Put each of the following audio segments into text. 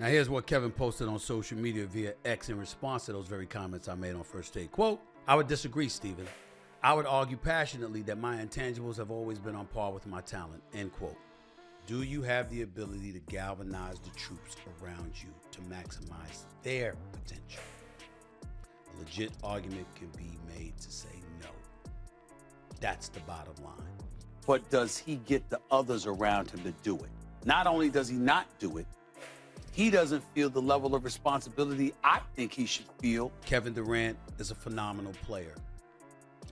Now here's what Kevin posted on social media via X in response to those very comments I made on First Take. Quote, I would disagree, Stephen. I would argue passionately that my intangibles have always been on par with my talent, end quote. Do you have the ability to galvanize the troops around you to maximize their potential? A legit argument can be made to say no. That's the bottom line. But does he get the others around him to do it? Not only does he not do it, he doesn't feel the level of responsibility I think he should feel. Kevin Durant is a phenomenal player.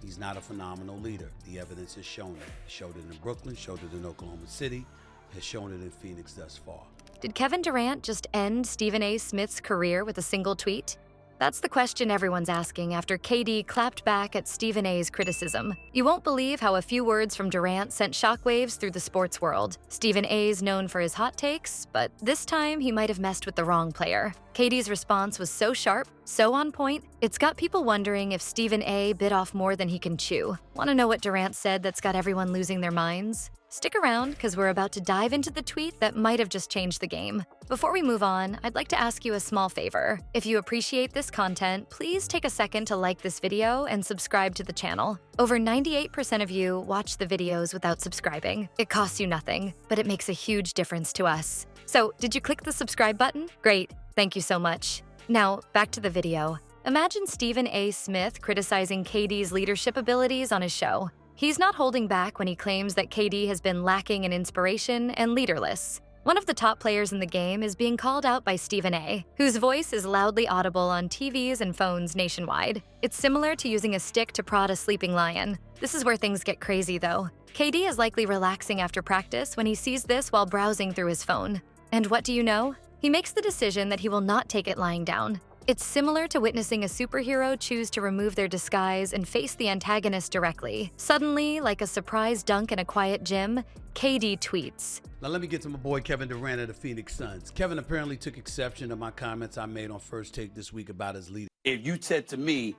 He's not a phenomenal leader. The evidence has shown it. Showed it in Brooklyn, showed it in Oklahoma City, has shown it in Phoenix thus far. Did Kevin Durant just end Stephen A. Smith's career with a single tweet? That's the question everyone's asking after KD clapped back at Stephen A.'s criticism. You won't believe how a few words from Durant sent shockwaves through the sports world. Stephen A.'s known for his hot takes, but this time he might have messed with the wrong player. KD's response was so sharp, so on point, it's got people wondering if Stephen A. bit off more than he can chew. Want to know what Durant said that's got everyone losing their minds? Stick around, because we're about to dive into the tweet that might have just changed the game. Before we move on, I'd like to ask you a small favor. If you appreciate this content, please take a second to like this video and subscribe to the channel. Over 98% of you watch the videos without subscribing. It costs you nothing, but it makes a huge difference to us. So, did you click the subscribe button? Great, thank you so much. Now, back to the video. Imagine Stephen A. Smith criticizing KD's leadership abilities on his show. He's not holding back when he claims that KD has been lacking in inspiration and leaderless. One of the top players in the game is being called out by Stephen A., whose voice is loudly audible on TVs and phones nationwide. It's similar to using a stick to prod a sleeping lion. This is where things get crazy, though. KD is likely relaxing after practice when he sees this while browsing through his phone. And what do you know? He makes the decision that he will not take it lying down. It's similar to witnessing a superhero choose to remove their disguise and face the antagonist directly. Suddenly, like a surprise dunk in a quiet gym, KD tweets. Now let me get to my boy Kevin Durant of the Phoenix Suns. Kevin apparently took exception to my comments I made on First Take this week about his leader. If you said to me,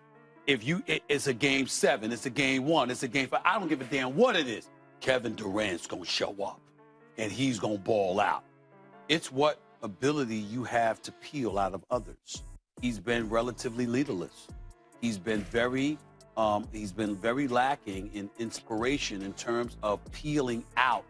it's a game 7, it's a game 1, it's a game 5, I don't give a damn what it is. Kevin Durant's gonna show up and he's gonna ball out. It's what ability you have to peel out of others. He's been relatively leaderless. He's been very lacking in inspiration in terms of peeling out.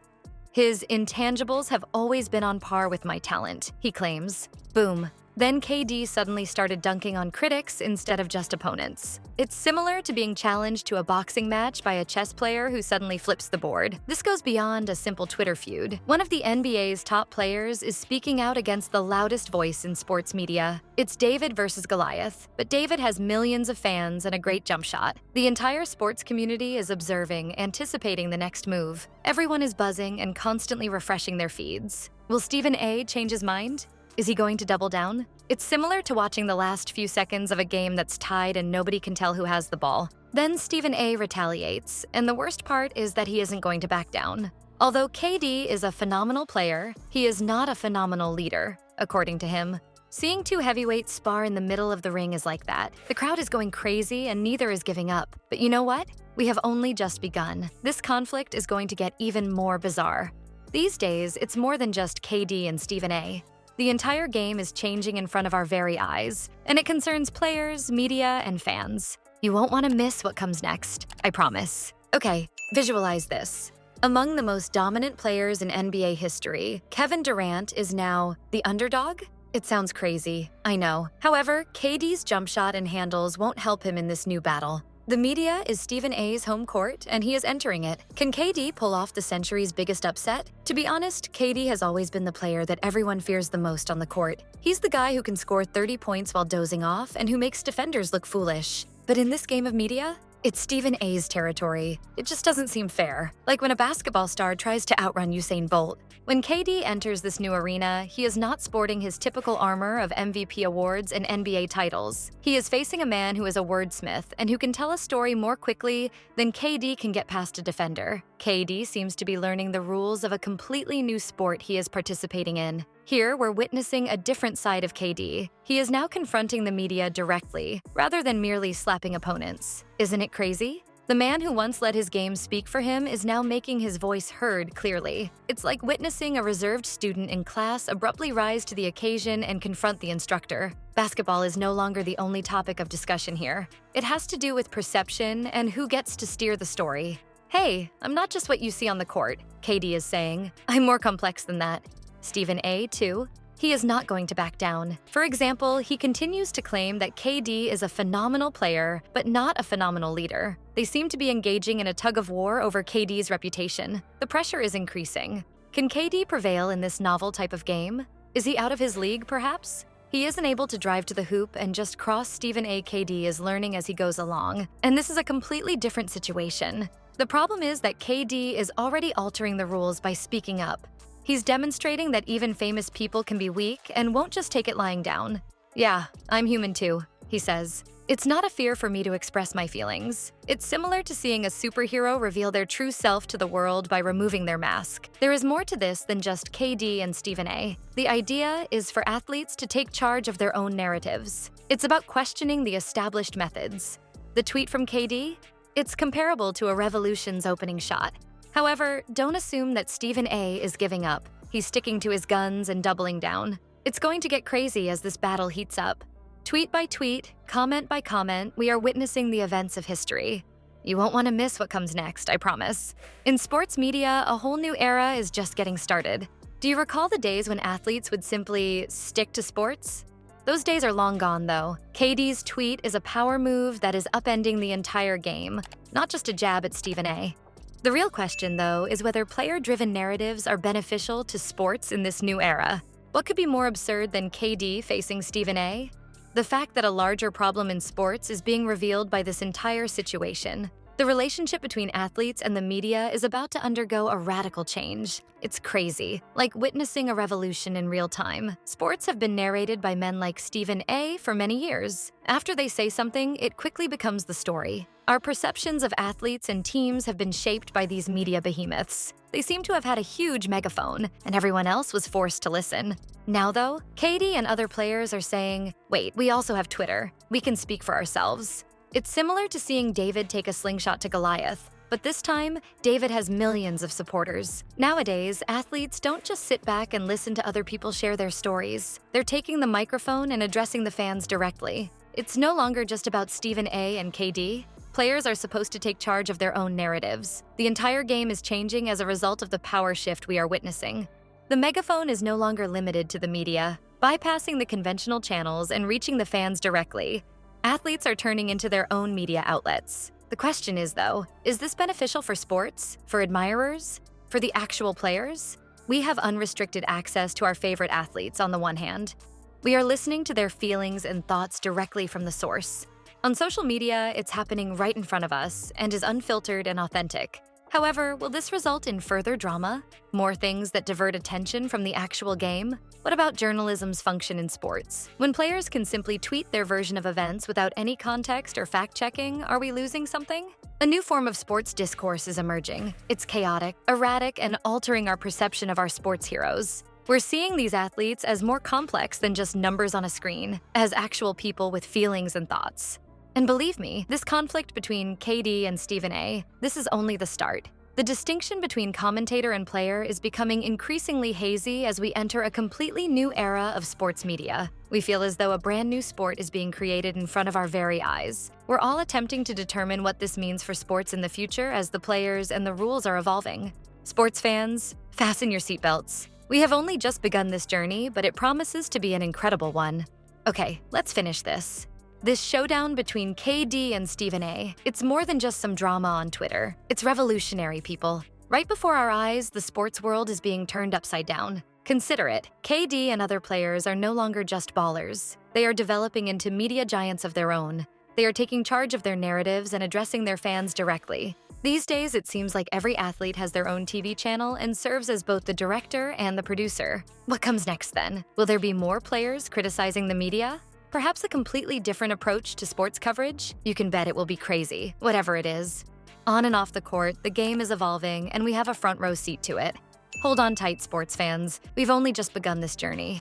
His intangibles have always been on par with my talent, he claims. Boom. Then KD suddenly started dunking on critics instead of just opponents. It's similar to being challenged to a boxing match by a chess player who suddenly flips the board. This goes beyond a simple Twitter feud. One of the NBA's top players is speaking out against the loudest voice in sports media. It's David versus Goliath, but David has millions of fans and a great jump shot. The entire sports community is observing, anticipating the next move. Everyone is buzzing and constantly refreshing their feeds. Will Stephen A. change his mind? Is he going to double down? It's similar to watching the last few seconds of a game that's tied and nobody can tell who has the ball. Then Stephen A. retaliates, and the worst part is that he isn't going to back down. Although KD is a phenomenal player, he is not a phenomenal leader, according to him. Seeing two heavyweights spar in the middle of the ring is like that. The crowd is going crazy and neither is giving up. But you know what? We have only just begun. This conflict is going to get even more bizarre. These days, it's more than just KD and Stephen A. The entire game is changing in front of our very eyes, and it concerns players, media, and fans. You won't want to miss what comes next, I promise. Okay, visualize this. Among the most dominant players in NBA history, Kevin Durant is now the underdog? It sounds crazy, I know. However, KD's jump shot and handles won't help him in this new battle. The media is Stephen A.'s home court, and he is entering it. Can KD pull off the century's biggest upset? To be honest, KD has always been the player that everyone fears the most on the court. He's the guy who can score 30 points while dozing off and who makes defenders look foolish. But in this game of media, it's Stephen A.'s territory. It just doesn't seem fair. Like when a basketball star tries to outrun Usain Bolt. When KD enters this new arena, he is not sporting his typical armor of MVP awards and NBA titles. He is facing a man who is a wordsmith and who can tell a story more quickly than KD can get past a defender. KD seems to be learning the rules of a completely new sport he is participating in. Here, we're witnessing a different side of KD. He is now confronting the media directly, rather than merely slapping opponents. Isn't it crazy? The man who once let his game speak for him is now making his voice heard clearly. It's like witnessing a reserved student in class abruptly rise to the occasion and confront the instructor. Basketball is no longer the only topic of discussion here. It has to do with perception and who gets to steer the story. Hey, I'm not just what you see on the court, KD is saying. I'm more complex than that. Stephen A, too. He is not going to back down. For example, he continues to claim that KD is a phenomenal player, but not a phenomenal leader. They seem to be engaging in a tug-of-war over KD's reputation. The pressure is increasing. Can KD prevail in this novel type of game? Is he out of his league, perhaps? He isn't able to drive to the hoop and just cross Stephen A. KD is learning as he goes along. And this is a completely different situation. The problem is that KD is already altering the rules by speaking up. He's demonstrating that even famous people can be weak and won't just take it lying down. Yeah, I'm human too, he says. It's not a fear for me to express my feelings. It's similar to seeing a superhero reveal their true self to the world by removing their mask. There is more to this than just KD and Stephen A. The idea is for athletes to take charge of their own narratives. It's about questioning the established methods. The tweet from KD? It's comparable to a revolution's opening shot. However, don't assume that Stephen A. is giving up. He's sticking to his guns and doubling down. It's going to get crazy as this battle heats up. Tweet by tweet, comment by comment, we are witnessing the events of history. You won't want to miss what comes next, I promise. In sports media, a whole new era is just getting started. Do you recall the days when athletes would simply stick to sports? Those days are long gone, though. KD's tweet is a power move that is upending the entire game, not just a jab at Stephen A. The real question, though, is whether player-driven narratives are beneficial to sports in this new era. What could be more absurd than KD facing Stephen A? The fact that a larger problem in sports is being revealed by this entire situation. The relationship between athletes and the media is about to undergo a radical change. It's crazy, like witnessing a revolution in real time. Sports have been narrated by men like Stephen A. for many years. After they say something, it quickly becomes the story. Our perceptions of athletes and teams have been shaped by these media behemoths. They seem to have had a huge megaphone, and everyone else was forced to listen. Now, though, KD and other players are saying, wait, we also have Twitter. We can speak for ourselves. It's similar to seeing David take a slingshot to Goliath, but this time, David has millions of supporters. Nowadays, athletes don't just sit back and listen to other people share their stories. They're taking the microphone and addressing the fans directly. It's no longer just about Stephen A. and KD. Players are supposed to take charge of their own narratives. The entire game is changing as a result of the power shift we are witnessing. The megaphone is no longer limited to the media. Bypassing the conventional channels and reaching the fans directly, athletes are turning into their own media outlets. The question is, though, is this beneficial for sports, for admirers, for the actual players? We have unrestricted access to our favorite athletes on the one hand. We are listening to their feelings and thoughts directly from the source. On social media, it's happening right in front of us and is unfiltered and authentic. However, will this result in further drama? More things that divert attention from the actual game? What about journalism's function in sports? When players can simply tweet their version of events without any context or fact-checking, are we losing something? A new form of sports discourse is emerging. It's chaotic, erratic, and altering our perception of our sports heroes. We're seeing these athletes as more complex than just numbers on a screen, as actual people with feelings and thoughts. And believe me, this conflict between KD and Stephen A., this is only the start. The distinction between commentator and player is becoming increasingly hazy as we enter a completely new era of sports media. We feel as though a brand new sport is being created in front of our very eyes. We're all attempting to determine what this means for sports in the future as the players and the rules are evolving. Sports fans, fasten your seatbelts. We have only just begun this journey, but it promises to be an incredible one. Okay, let's finish this. This showdown between KD and Stephen A., it's more than just some drama on Twitter. It's revolutionary, people. Right before our eyes, the sports world is being turned upside down. Consider it. KD and other players are no longer just ballers. They are developing into media giants of their own. They are taking charge of their narratives and addressing their fans directly. These days, it seems like every athlete has their own TV channel and serves as both the director and the producer. What comes next, then? Will there be more players criticizing the media? Perhaps a completely different approach to sports coverage? You can bet it will be crazy, whatever it is. On and off the court, the game is evolving, and we have a front row seat to it. Hold on tight, sports fans. We've only just begun this journey.